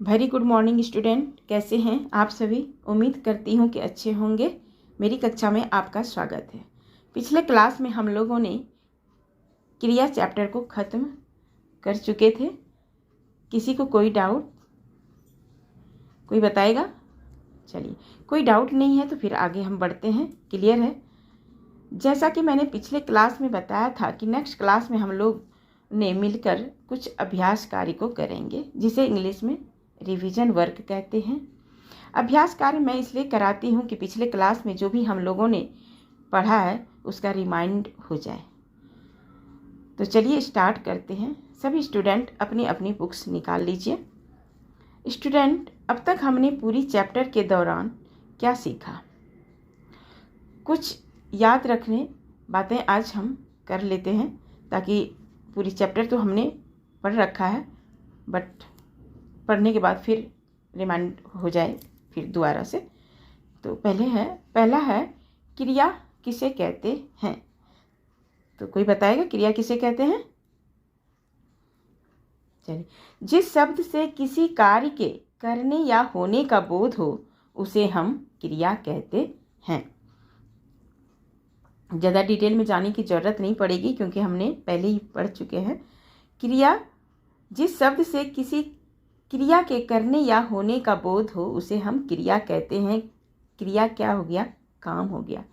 Very good morning student, कैसे हैं आप सभी। उम्मीद करती हूँ कि अच्छे होंगे। मेरी कक्षा में आपका स्वागत है। पिछले क्लास में हम लोगों ने क्रिया चैप्टर को ख़त्म कर चुके थे। किसी को कोई डाउट, कोई बताएगा? चलिए, कोई डाउट नहीं है तो फिर आगे हम बढ़ते हैं। क्लियर है? जैसा कि मैंने पिछले क्लास में बताया था कि नेक्स्ट क्लास में हम लोग ने मिलकर कुछ अभ्यास कार्य को करेंगे, जिसे इंग्लिश में रिवीजन वर्क कहते हैं। अभ्यास कार्य मैं इसलिए कराती हूँ कि पिछले क्लास में जो भी हम लोगों ने पढ़ा है उसका रिमाइंड हो जाए। तो चलिए स्टार्ट करते हैं। सभी स्टूडेंट अपनी अपनी बुक्स निकाल लीजिए। स्टूडेंट, अब तक हमने पूरी चैप्टर के दौरान क्या सीखा? कुछ याद रखने बातें आज हम कर लेते हैं, ताकि पूरी चैप्टर तो हमने पढ़ रखा है, बट पढ़ने के बाद फिर रिमाइंड हो जाए फिर दोबारा से। तो पहला है क्रिया किसे कहते हैं। तो कोई बताएगा क्रिया किसे कहते हैं? चलिए, जिस शब्द से किसी कार्य के करने या होने का बोध हो उसे हम क्रिया कहते हैं। ज़्यादा डिटेल में जाने की ज़रूरत नहीं पड़ेगी, क्योंकि हमने पहले ही पढ़ चुके हैं। क्रिया, जिस शब्द से किसी क्रिया के करने या होने का बोध हो उसे हम क्रिया कहते हैं। क्रिया क्या हो गया? काम हो गया।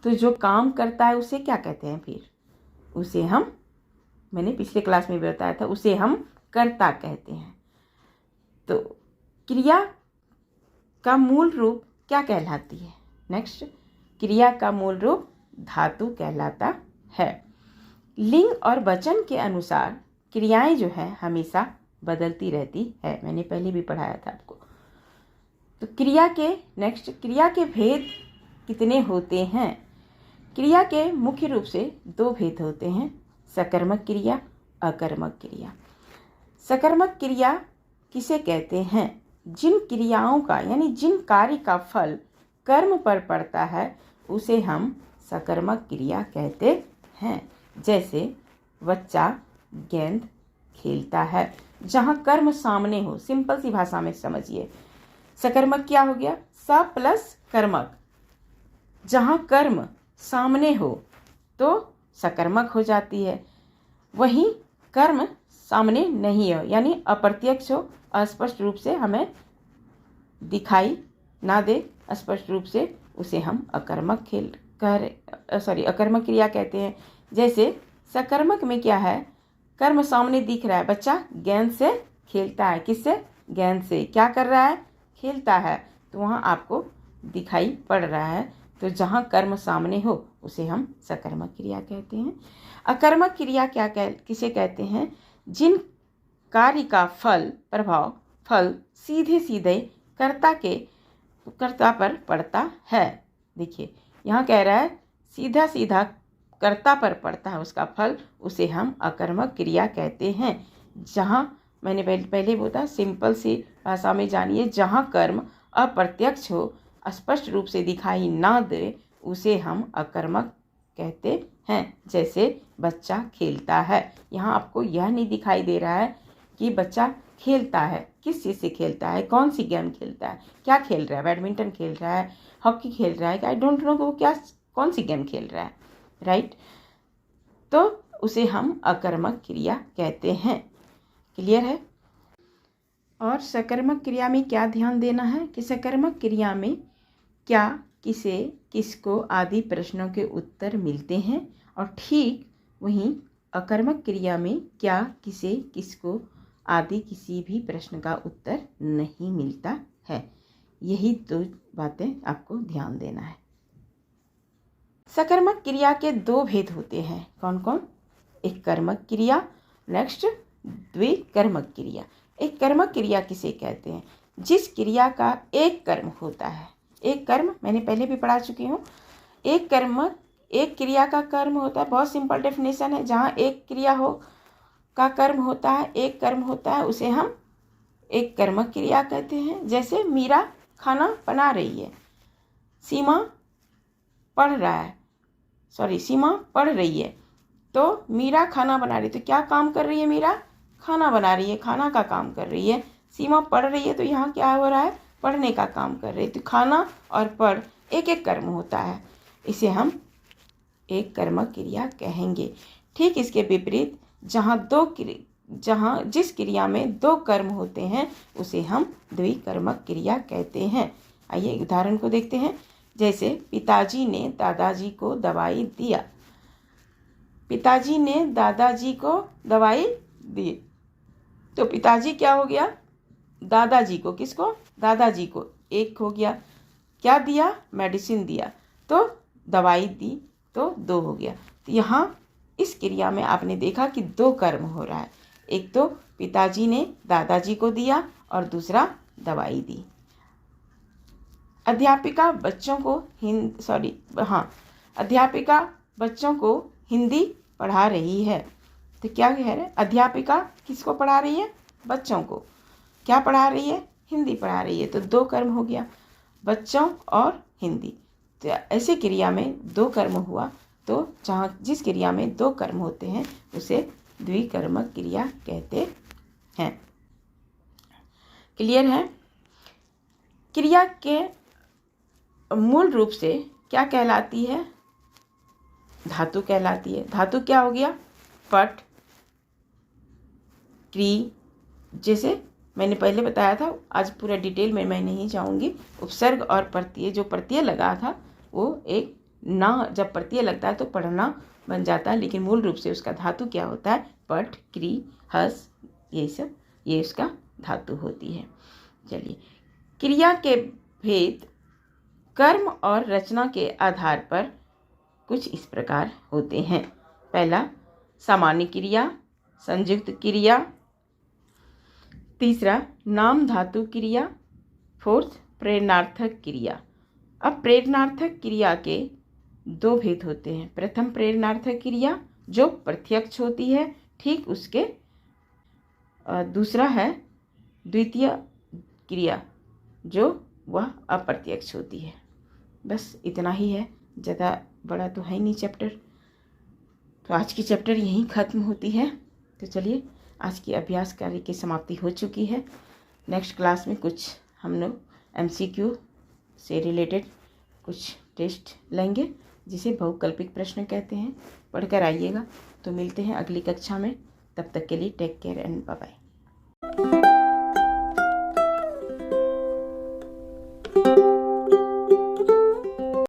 तो जो काम करता है उसे क्या कहते हैं? फिर उसे हम, मैंने पिछले क्लास में भी बताया था, उसे हम कर्ता कहते हैं। तो क्रिया का मूल रूप क्या कहलाती है? नेक्स्ट, क्रिया का मूल रूप धातु कहलाता है। लिंग और वचन के अनुसार क्रियाएं जो है हमेशा बदलती रहती है। मैंने पहले भी पढ़ाया था आपको। तो क्रिया के भेद कितने होते हैं? क्रिया के मुख्य रूप से दो भेद होते हैं, सकर्मक क्रिया, अकर्मक क्रिया। सकर्मक क्रिया किसे कहते हैं? जिन क्रियाओं का, यानी जिन कार्य का फल कर्म पर पड़ता है उसे हम सकर्मक क्रिया कहते हैं। जैसे बच्चा गेंद खेलता है, जहाँ कर्म सामने हो। सिंपल सी भाषा में समझिए, सकर्मक क्या हो गया? स प्लस कर्मक। जहाँ कर्म सामने हो तो सकर्मक हो जाती है। वहीं कर्म सामने नहीं हो, यानी अप्रत्यक्ष हो, अस्पष्ट रूप से हमें दिखाई ना दे, स्पष्ट रूप से, उसे हम अकर्मक क्रिया कहते हैं। जैसे सकर्मक में क्या है? कर्म सामने दिख रहा है, बच्चा गेंद से खेलता है। किससे? गेंद से। क्या कर रहा है? खेलता है। तो वहाँ आपको दिखाई पड़ रहा है। तो जहाँ कर्म सामने हो उसे हम सकर्मक क्रिया कहते हैं। अकर्मक क्रिया किसे कहते हैं? जिन कार्य का फल सीधे सीधे कर्ता पर पड़ता है। देखिए, यहाँ कह रहा है सीधा सीधा कर्ता पर पड़ता है उसका फल, उसे हम अकर्मक क्रिया कहते हैं। जहाँ मैंने पहले बोला, सिंपल सी भाषा में जानिए, जहाँ कर्म अप्रत्यक्ष हो, स्पष्ट रूप से दिखाई ना दे, उसे हम अकर्मक कहते हैं। जैसे बच्चा खेलता है, यहाँ आपको यह नहीं दिखाई दे रहा है कि बच्चा खेलता है। किस चीज़ से खेलता है? कौन सी गेम खेलता है? क्या खेल रहा है? बैडमिंटन खेल रहा है, हॉकी खेल रहा है, आई डोंट नो वो कौन सी गेम खेल रहा है, राइट? तो उसे हम अकर्मक क्रिया कहते हैं। क्लियर है? और सकर्मक क्रिया में क्या ध्यान देना है कि सकर्मक क्रिया में क्या, किसे, किसको आदि प्रश्नों के उत्तर मिलते हैं, और ठीक वहीं अकर्मक क्रिया में क्या, किसे, किसको आदि किसी भी प्रश्न का उत्तर नहीं मिलता है। यही दो बातें आपको ध्यान देना है। सकर्मक क्रिया के दो भेद होते हैं। कौन कौन? एक कर्मक क्रिया, नेक्स्ट द्विकर्मक क्रिया। एक कर्मक क्रिया किसे कहते हैं? जिस क्रिया का एक कर्म होता है। एक कर्म मैंने पहले भी पढ़ा चुकी हूँ। एक क्रिया का कर्म होता है, बहुत सिंपल डेफिनेशन है। जहाँ एक क्रिया का कर्म होता है, एक कर्म होता है, उसे हम एक कर्मक क्रिया कहते हैं। जैसे मीरा खाना बना रही है, सीमा पढ़ रही है, तो मीरा खाना बना रही है। तो क्या काम कर रही है? मीरा खाना बना रही है, खाना का काम कर रही है। सीमा पढ़ रही है तो यहाँ क्या हो रहा है, पढ़ने का काम कर रही है। तो खाना और पढ़ एक एक कर्म होता है, इसे हम एक कर्मक क्रिया कहेंगे। ठीक इसके विपरीत जहाँ जिस क्रिया में दो कर्म होते हैं उसे हम द्विकर्मक क्रिया कहते हैं। आइए उदाहरण को देखते हैं। जैसे पिताजी ने दादाजी को दवाई दिया। पिताजी ने दादाजी को दवाई दी, तो पिताजी क्या हो गया, दादाजी को, किसको, दादाजी को, एक हो गया। क्या दिया, मेडिसिन दिया, तो दवाई दी, तो दो हो गया। तो यहाँ इस क्रिया में आपने देखा कि दो कर्म हो रहा है, एक तो पिताजी ने दादाजी को दिया और दूसरा दवाई दी। अध्यापिका बच्चों को हिंदी पढ़ा रही है। तो क्या कह रहे हैं, अध्यापिका किसको पढ़ा रही है, बच्चों को। क्या पढ़ा रही है, हिंदी पढ़ा रही है, तो दो कर्म हो गया, बच्चों और हिंदी। तो ऐसे क्रिया में दो कर्म हुआ, तो जिस क्रिया में दो कर्म होते हैं उसे द्विकर्मक क्रिया कहते हैं। क्लियर है। क्रिया के मूल रूप से क्या कहलाती है, धातु कहलाती है। धातु क्या हो गया, पट, क्री, जैसे मैंने पहले बताया था, आज पूरा डिटेल में मैं नहीं जाऊंगी। उपसर्ग और प्रत्यय, जो प्रत्यय लगा था वो एक ना, जब प्रत्यय लगता है तो पढ़ना बन जाता है, लेकिन मूल रूप से उसका धातु क्या होता है, पट, क्री, हस, ये सब, ये उसका धातु होती है। चलिए, क्रिया के भेद कर्म और रचना के आधार पर कुछ इस प्रकार होते हैं। पहला, सामान्य क्रिया, संयुक्त क्रिया। तीसरा, नाम धातु क्रिया। फोर्थ, प्रेरणार्थक क्रिया। अब प्रेरणार्थक क्रिया के दो भेद होते हैं। प्रथम, प्रेरणार्थक क्रिया जो प्रत्यक्ष होती है, ठीक उसके दूसरा है द्वितीय क्रिया जो वह अप्रत्यक्ष होती है। बस इतना ही है, ज़्यादा बड़ा तो है नहीं चैप्टर। तो आज की चैप्टर यहीं ख़त्म होती है। तो चलिए, आज की अभ्यास कार्य की समाप्ति हो चुकी है। नेक्स्ट क्लास में कुछ हम लोग MCQ से रिलेटेड कुछ टेस्ट लेंगे, जिसे बहुकल्पिक प्रश्न कहते हैं। पढ़कर आइएगा। तो मिलते हैं अगली कक्षा में, तब तक के लिए take care and bye bye.